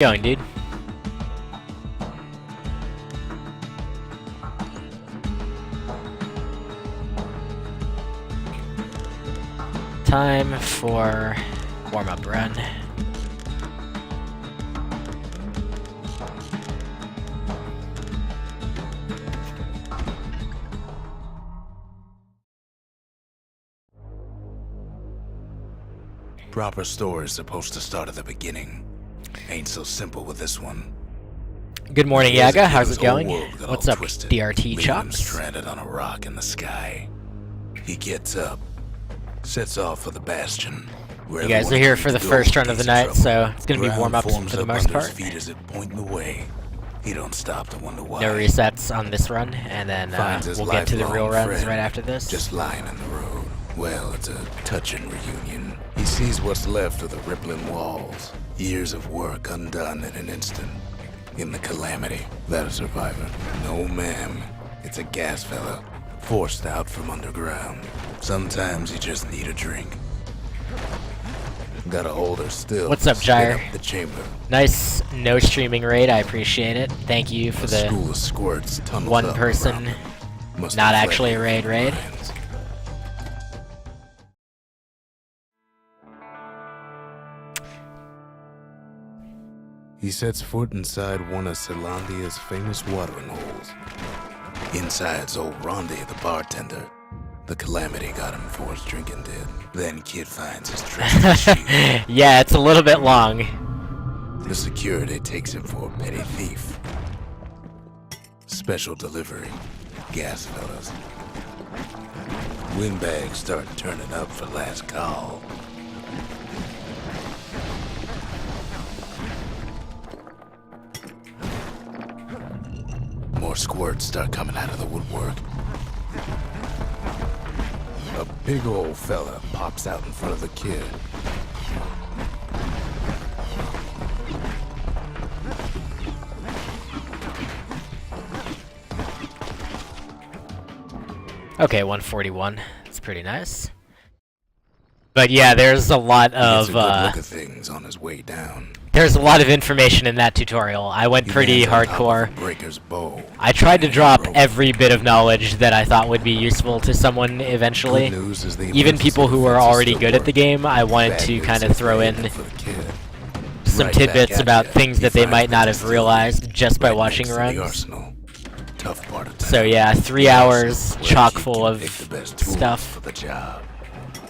Going, dude. Time for warm-up run. Proper story is supposed to start at the beginning. Ain't so simple with this one. Good morning, Here's a Yaga. kid How's whose it going? whole world got What's all up, twisted, DRT leaving him chops? stranded on a rock in the sky. He gets up, sets off for the Bastion. You guys are here for the first run of the night, so it's gonna be warm-ups for the most part. Feet as it point the way. He don't stop to wonder why. No resets on this run, and then we'll get to the real runs right after this. Just lying in the road. Well, it's a touching reunion. He sees what's left of the rippling walls. Years of work undone in an instant. In the calamity, that a survivor? No, ma'am. It's a gas fella, forced out from underground. Sometimes you just need a drink. Gotta hold her still. What's up, Gyre? The chamber. Nice no streaming raid. I appreciate it. Thank you for the school of squirts one person, not actually a raid. He sets foot inside one of Celandia's famous watering holes. Inside's old Rondi, the bartender. The calamity got him for his drinking did. Then kid finds his trusty shield. Yeah, it's a little bit long. The security takes him for a petty thief. Special delivery. Gas fellas. Windbags start turning up for last call. More squirts start coming out of the woodwork. A big old fella pops out in front of the kid. Okay, 141. That's pretty nice. But yeah, there's a lot of He gets a good look at things on his way down. There's a lot of information in that tutorial. I went pretty hardcore. Breaker's bow. I tried to drop every bit of knowledge that I thought would be useful to someone eventually. Even people who were already good at the game, I wanted to kind of throw in some tidbits about things that they might not have realized just by watching runs. So yeah, 3 hours chock full of stuff.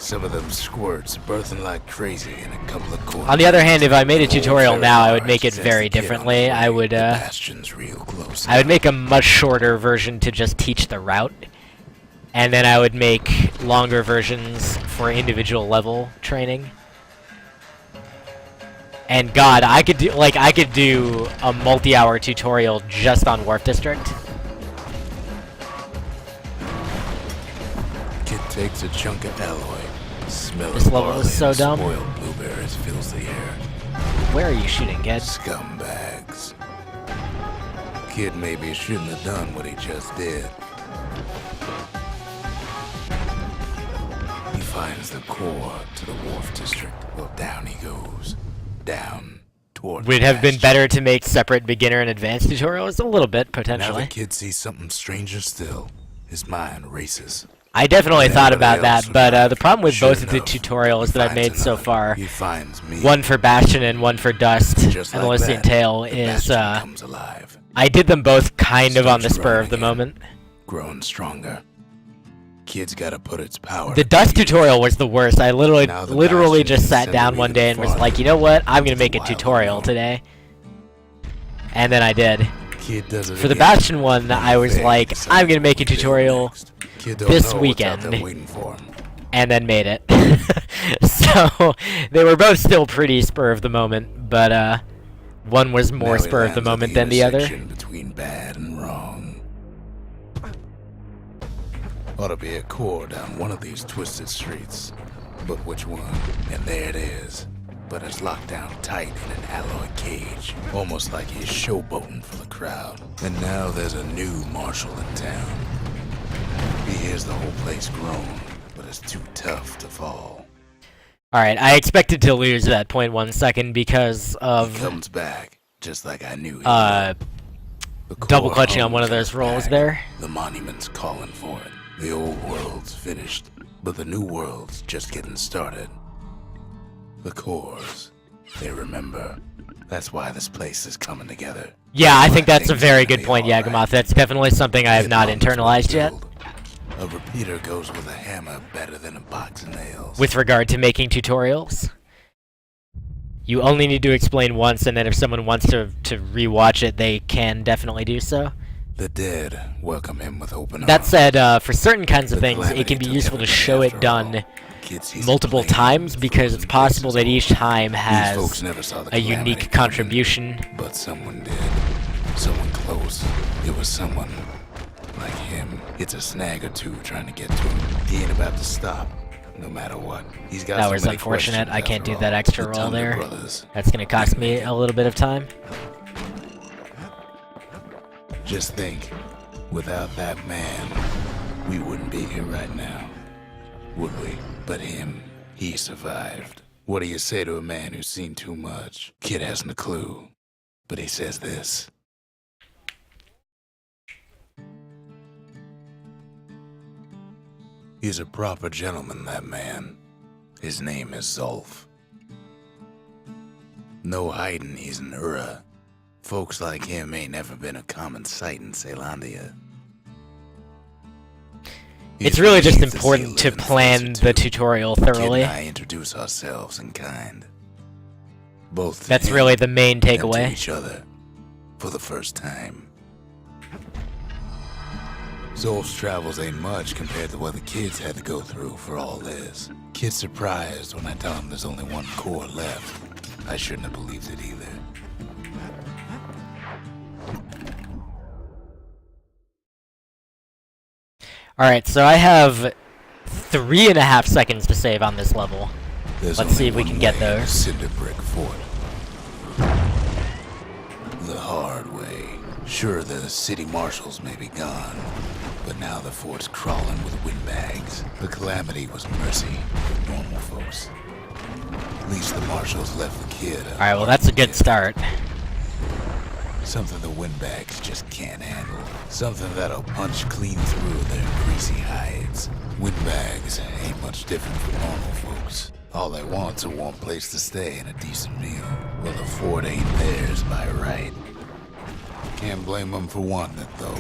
Some of them squirts birthing like crazy in a couple of corners. On the other hand, if I made a tutorial now, I would make it very differently. I would make a much shorter version to just teach the route, and then I would make longer versions for individual level training. And God, I could do a multi-hour tutorial just on Wharf District. Kid takes a chunk of alloy. This level is so dumb. Spoiled blueberries fills the air. Where are you shooting, kid? Scumbags. Kid maybe shouldn't have done what he just did. He finds the core to the Wharf District. Well, down he goes. Down toward Would have been better to make separate beginner and advanced tutorials, a little bit, Now potentially. the kid sees something stranger still. His mind races. I definitely thought about that, but the problem with Sure both of the enough, tutorials that I've made so far, He finds me. one for Bastion and one for Dust Just and like Elysian that, Tale, the is, Bastion comes alive, I did them both kind of on the Starts spur of the running moment. growing stronger. Kid's gotta put its power. The Dust tutorial was the worst. I literally Now the literally Bastion just is sat down sending one me day and was farther like, you know what, I'm gonna make a into tutorial wild today. And then I did. Kid does it For the again. Bastion one, I was Big like, decide I'm gonna make a what to do tutorial next. Kid don't this know what's out weekend. there waiting for him. And then made it. So, they were both still pretty spur of the moment, but one was more Now he spur of the lands at moment than the other. intersection between bad and wrong. Ought to be a core down one of these twisted streets. But which one? And there it is. But it's locked down tight in an alloy cage. Almost like he's showboating for the crowd. And now there's a new marshal in town. He hears the whole place groan, but it's too tough to fall. Alright, I expected to lose that 0.1 second because He of comes back. just like I knew. Double clutching on one of those rolls there. The monument's calling for it. The old world's finished, but the new world's just getting started. The cores, they remember. That's why this place is coming together. Yeah, I think that's a very good point, Yagamoth. That's definitely something I have not internalized yet. A repeater goes with a hammer better than a box of nails. With regard to making tutorials. You only need to explain once, and then if someone wants to rewatch it, they can definitely do so. The dead welcome him with open arms. That said, for certain kinds of things, it can be useful to show it done multiple times, because it's possible that each time has a unique contribution. But someone did. Someone close. It was someone like him. It's a snag or two trying to get to him. He ain't about to stop, no matter what. He's got That was unfortunate. I can't do that extra roll there. Brothers. That's gonna cost me a little bit of time. Just think, without that man, we wouldn't be here right now, would we? But him, he survived. What do you say to a man who's seen too much? Kid hasn't a clue, but he says this. He's a proper gentleman, that man. His name is Zolf. No hiding he's an Ura. Folks like him ain't never been a common sight in Caelondia. It's really just important to plan the tutorial thoroughly. Kid and I introduce ourselves in kind. Both to That's him really the main and to takeaway. each other for the first time. Zolf's travels ain't much compared to what the kids had to go through for all this. Kid's surprised when I tell him there's only one core left. I shouldn't have believed it either. Alright, so I have 3.5 seconds to save on this level. Let's see if we can get those. Cinder brick fort. The hard way. Sure, the city marshals may be gone, but now the fort's crawling with windbags. The calamity was mercy for normal folks. At least the marshals left the kid. Alright, well that's a good start. Something the windbags just can't handle. Something that'll punch clean through their greasy hides. Windbags ain't much different from normal folks. All they want's a warm place to stay and a decent meal. Well, the fort ain't theirs by right. Can't blame them for wanting it, though.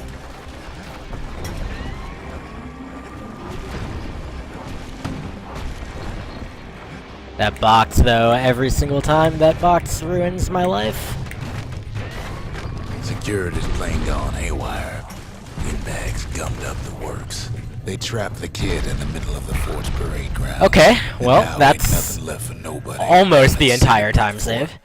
That box, though, every single time that box ruins my life. Security's plane gone haywire. Windbags gummed up the works. They trapped the kid in the middle of the fort's parade ground. Okay, And well, now ain't that's nothing left for nobody. almost the Let's entire see the time fort. save.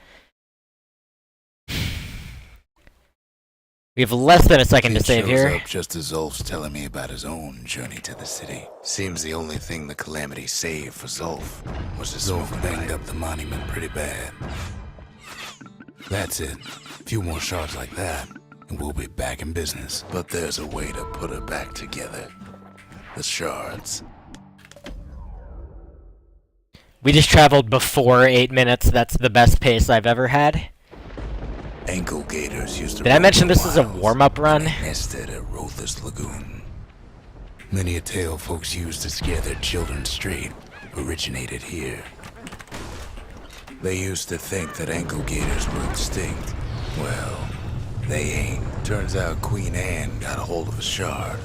We have less than a second to Kid save shows here. up just as Zolf's telling me about his own journey to the city. Seems the only thing the calamity saved for Zolf was his Zolf banged up the monument pretty bad. That's it. A few more shards like that, and we'll be back in business. But there's a way to put her back together. The shards. We just traveled before 8 minutes. That's the best pace I've ever had. Ankle gators used to Did I roam mention the this is a wilds, warm-up run? and they nested at Rothus Lagoon. Many a tale folks used to scare their children straight originated here. They used to think that ankle gators were extinct. Well, they ain't. Turns out Queen Anne got a hold of a shard.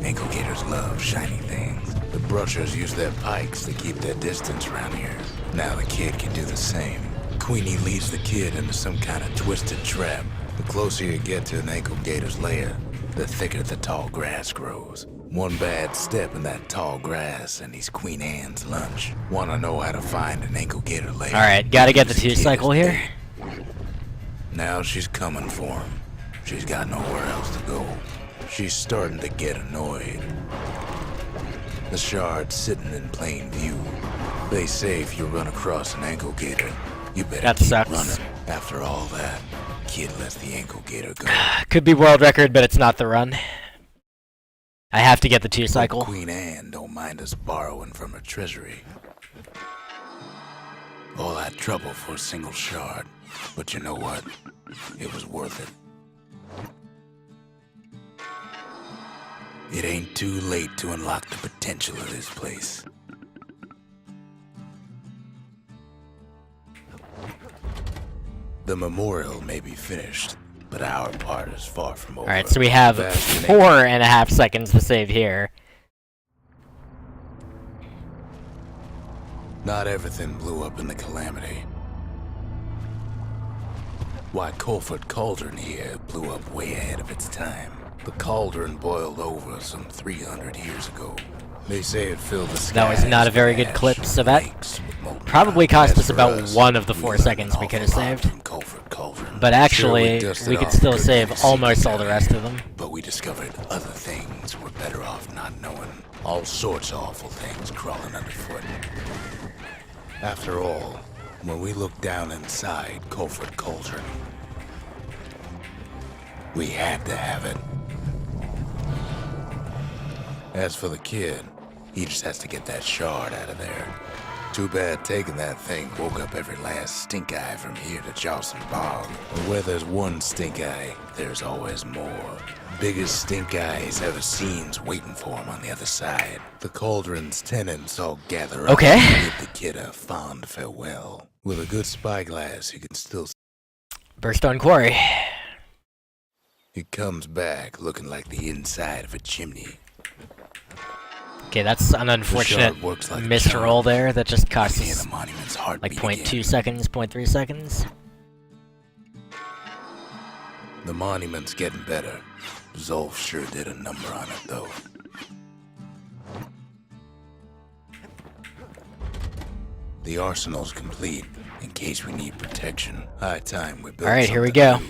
Ankle gators love shiny things. The brushers use their pikes to keep their distance around here. Now the kid can do the same. Queenie leads the kid into some kind of twisted trap. The closer you get to an ankle gator's lair, the thicker the tall grass grows. One bad step in that tall grass and he's Queen Anne's lunch. Wanna know how to find an ankle gator lair? Alright, gotta get the 2 cycle here. Now she's coming for him. She's got nowhere else to go. She's starting to get annoyed. The shard's sitting in plain view. They say if you run across an ankle gator, you better That keep sucks. running. After all that, kid lets the ankle gator go. Could be world record, but it's not the run. I have to get the 2 cycle. Queen Anne don't mind us borrowing from her treasury. All that trouble for a single shard. But you know what? it was worth it. It ain't too late to unlock the potential of this place. The memorial may be finished, but our part is far from over. Alright, so we have Bastion 4.5 seconds to save here. Not everything blew up in the calamity. Why, Colford Cauldron here blew up way ahead of its time. The cauldron boiled over some 300 years ago. They say it filled the sky. That was not a very good clip, so that probably cost us about 1 of the 4 seconds we could have saved. But actually, we could still save almost all the rest of them. But we discovered other things we're better off not knowing. All sorts of awful things crawling underfoot. After all, when we looked down inside Colford Cauldron, we had to have it. As for the kid, he just has to get that shard out of there. Too bad taking that thing woke up every last stink eye from here to Jocelyn Bog. But where there's one stink eye, there's always more. Biggest stink eye he's ever seen's waiting for him on the other side. The cauldron's tenants all gather up Okay. to give the kid a fond farewell. With a good spyglass, you can still see Burstone Quarry. he comes back looking like the inside of a chimney. Okay, that's an unfortunate shard works like a missed charm. roll there. That just cost Hear us the monument's heart like beat 0.2 again. seconds, 0.3 seconds. The monument's getting better. Zolf sure did a number on it, though. The arsenal's complete, in case we need protection. High time we built Alright, here we something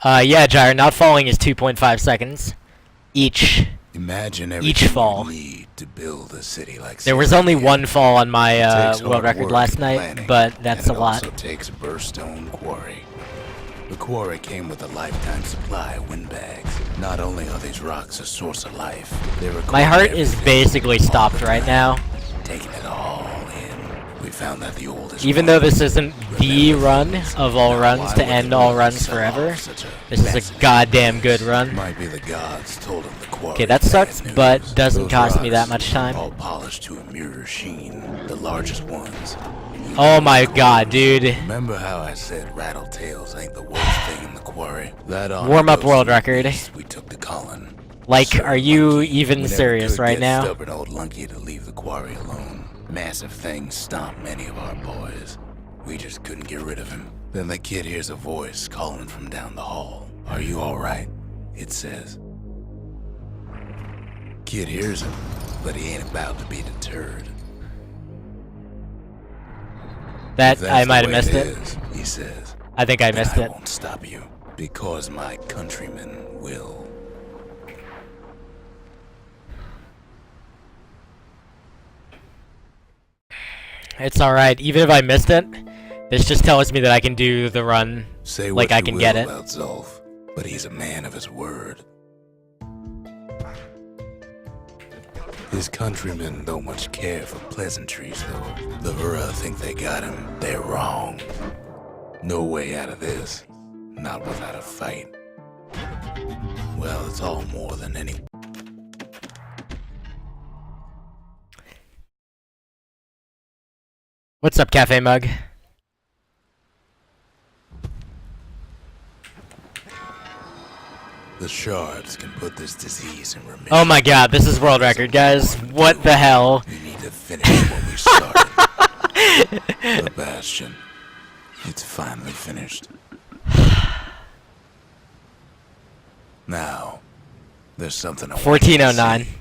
go. new. Yeah, Gyre, not falling is 2.5 seconds. Each. Imagine Each everything fall. we need to build a city like There was City only Hill. one fall on my It takes world hard record work last and night, planning, but that's and a lot. It also takes a burstone quarry. The quarry came with a lifetime supply of windbags. Not only are these rocks a source of life, they're My heart is everything, basically all stopped the right time, now. taking it all in. We found that the oldest Even one, though this isn't the remember run this. of all Now, runs why to would end they all really runs sell forever, off such a this is a fascinating goddamn good place? run. Might be the gods told them the quarry Okay, that is bad sucks, news. but doesn't Those cost me that rocks, much time. all polished to a mirror sheen, the largest ones. Oh my god, dude. Remember how I said rattletails ain't the worst thing in the quarry? That honor Warm-up goes world to the record. beast we took to Colin. Like, Sir are you Lunky. even We never serious could right get now? Stubborn old Lunky to leave the quarry alone. Massive things stomped many of our boys. We just couldn't get rid of him. Then the kid hears a voice calling from down the hall. Are you alright? It says. Kid hears him, but he ain't about to be deterred. That, If that's I the might have way missed it. is, he says. I think I Then missed I it. won't stop you, because my countrymen will. It's alright, even if I missed it, this just tells me that I can do the run. Say Like, what I you can will get it. about Zolf, but he's a man of his word. His countrymen don't much care for pleasantries, though. The Hura think they got him. They're wrong. No way out of this. Not without a fight. Well, it's all more than any. What's up, Cafe Mug? The shards can put this disease in remission. Oh my god, this is world record, guys. What the hell? We need to finish what we started. The Bastion. It's finally finished. Now, there's something I want you to 1409. see.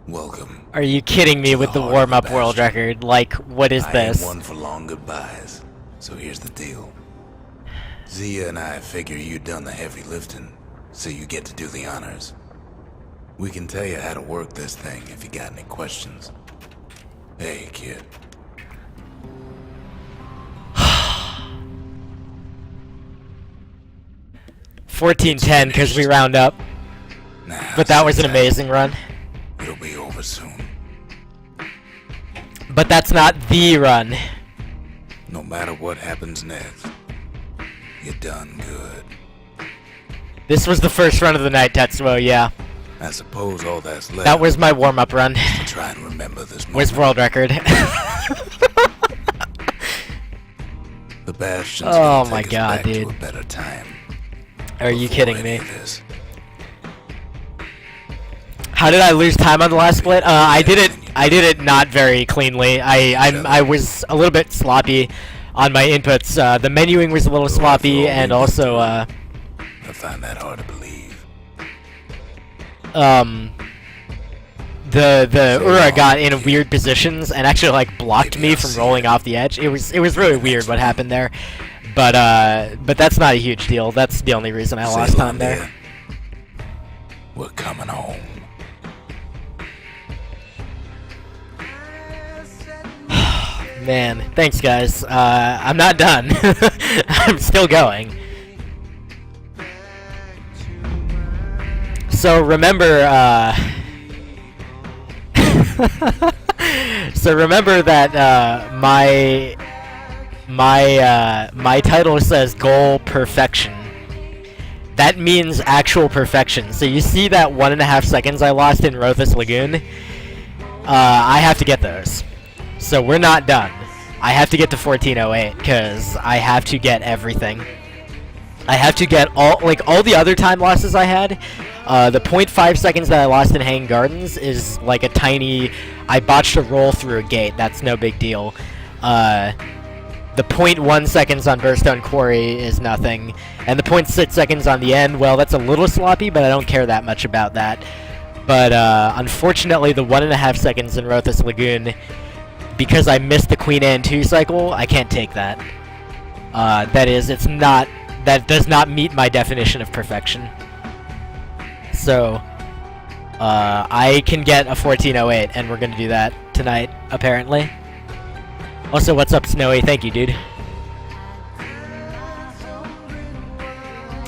Welcome. Are you kidding me with the heart of warm-up the world Bastion. record? Like, what is I this? ain't one for long goodbyes. So here's the deal. Zia and I figure you done the heavy lifting, so you get to do the honors. We can tell you how to work this thing if you got any questions. Hey, kid. 1410 because we round up. Now, But that was an sit tight. amazing run. It'll be over soon. But that's not the run. No matter what happens next, you're done good. This was the first run of the night, Tetsuo, yeah. I suppose all that's left. That was my warm-up run. Try and remember this moment. Where's world record? The Bastion's Oh gonna my take us god, back dude. to a better time. Are you Before kidding any me? of this. How did I lose time on the last split? I did it not very cleanly. I was a little bit sloppy on my inputs. The menuing was a little sloppy, and also I find that hard to believe. the Ura got in weird positions and actually like blocked me from rolling off the edge. It was really weird what happened there. But that's not a huge deal. That's the only reason I lost time there. We're coming home. Man, thanks guys. I'm not done. I'm still going. So remember, that my title says goal perfection. That means actual perfection. So you see that 1.5 seconds I lost in Rothus Lagoon? I have to get those. So we're not done. I have to get to 1408 because I have to get everything. I have to get all the other time losses I had. The 0.5 seconds that I lost in Hanging Gardens is like a tiny... I botched a roll through a gate. That's no big deal. The 0.1 seconds on Burstone Quarry is nothing. And the 0.6 seconds on the end, well, that's a little sloppy, but I don't care that much about that. But unfortunately, the 1.5 seconds in Rothus Lagoon, because I missed the Queen Anne 2 cycle, I can't take that. That does not meet my definition of perfection. So, I can get a 1408, and we're gonna do that tonight, apparently. Also, what's up, Snowy? Thank you, dude.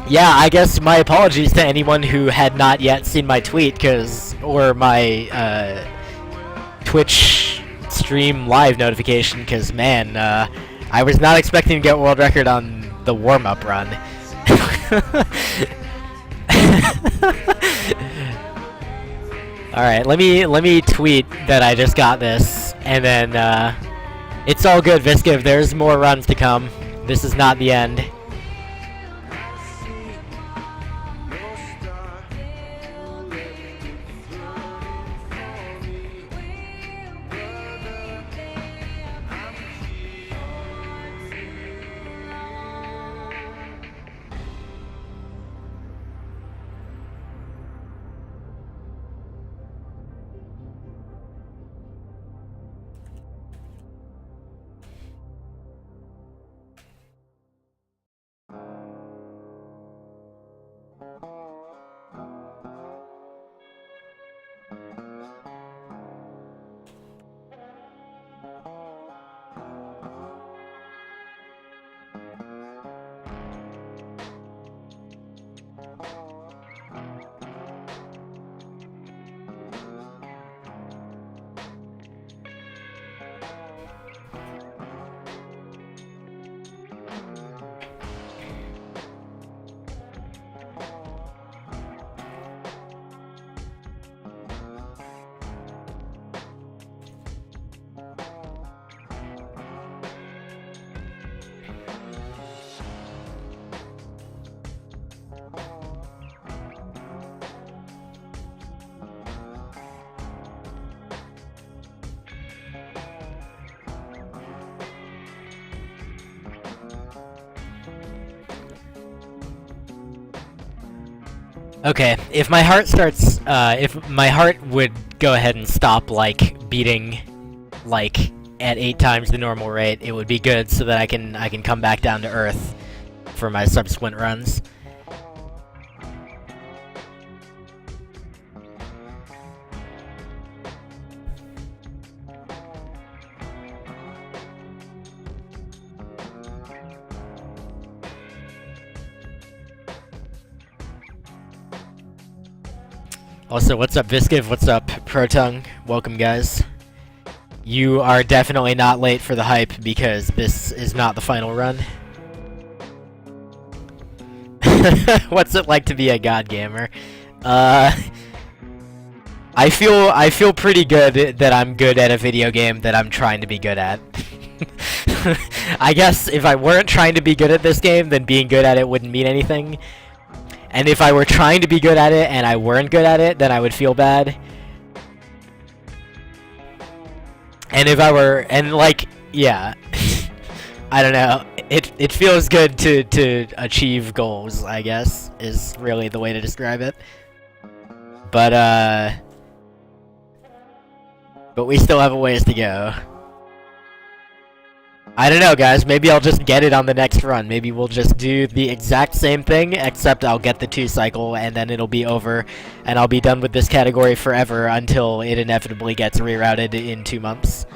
Yeah, I guess my apologies to anyone who had not yet seen my tweet, or my, Twitch stream live notification, because, man, I was not expecting to get world record on the warm-up run. Alright, let me tweet that I just got this, and then, it's all good, Visciv. There's more runs to come. This is not the end. Okay, if my heart starts, if my heart would go ahead and stop, like, beating, like, at 8 times the normal rate, it would be good so that I can come back down to Earth for my subsequent runs. Also, what's up, Visciv? What's up, Protung? welcome guys. You are definitely not late for the hype because this is not the final run. What's it like to be a god gamer? I feel pretty good that I'm good at a video game that I'm trying to be good at. I guess if I weren't trying to be good at this game, then being good at it wouldn't mean anything. And if I were trying to be good at it and I weren't good at it, then I would feel bad. And if I were, and like, yeah, I don't know. It feels good to achieve goals, I guess, is really the way to describe it. But we still have a ways to go. I don't know, guys. Maybe I'll just get it on the next run. Maybe we'll just do the exact same thing, except I'll get the 2 cycle, and then it'll be over, and I'll be done with this category forever until it inevitably gets rerouted in 2 months.